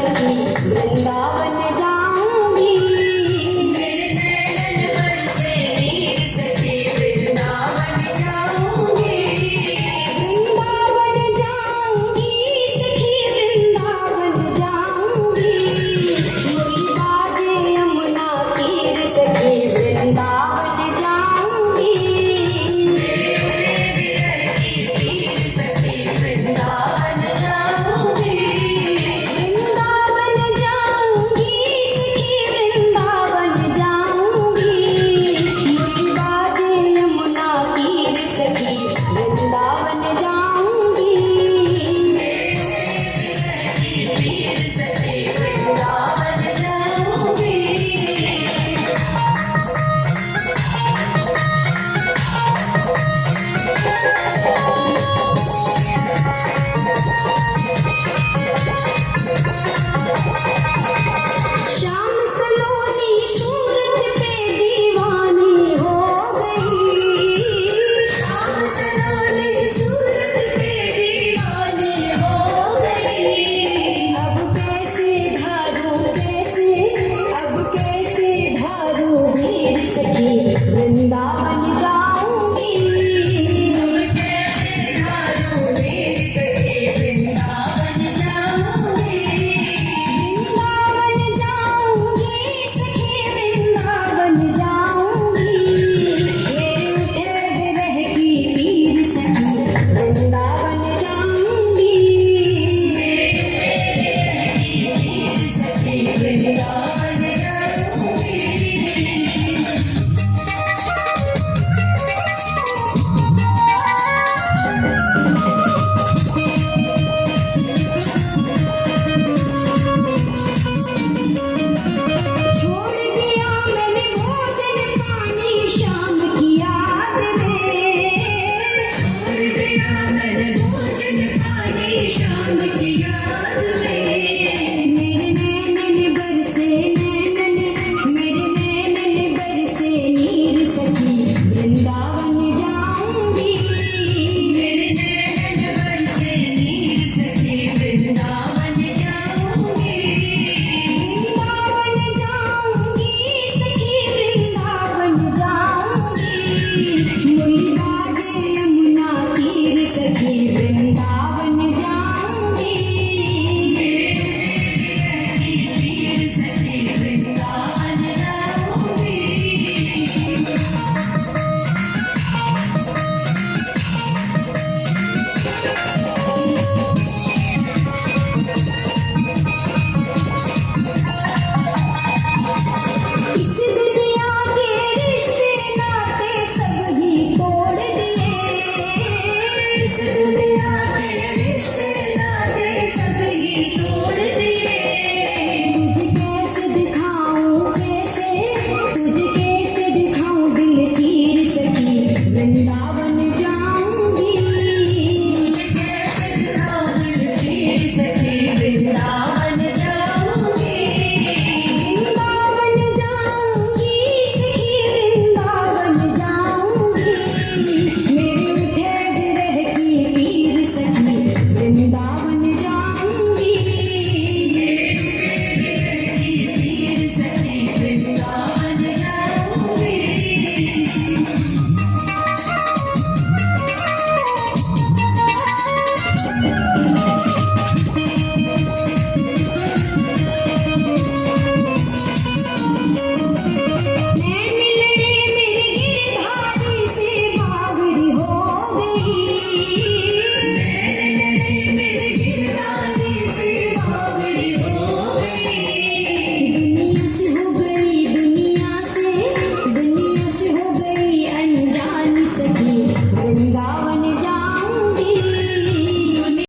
सखी वृंदावन जाऊंगी। मेरे नैनन बरसे नीर सखी वृंदावन जाऊंगी। वृंदावन जाऊंगी सखी वृंदावन जाऊंगी। मुरली बाजे यमुना तीर सखी वृंदावन जाऊंगी। मेरे उठे विरह की पीर सखी वृंदावन जाऊंगी। वृंदावन जाऊंगी सखी वृंदावन जाऊंगी। मुरली बाजे यमुना तीर सखी वृंदावन जाऊंगी। पीर सखी वृंदावन जाऊंगी। श्याम सलोनी सूरत पे दीवानी हो गई। शाम सलोनी सूरत पे दीवानी हो गई। अब कैसे धारू वीर सखी वृंदावन जाऊंगी। कैसे धारू वीर सखी वृंदावन जाऊंगी। वृंदावन जाऊंगी सखी वृंदावन जाऊंगी। मेरे उठे विरह की पीर सखी वृंदावन जाऊंगी। पीर सखी वृंदावन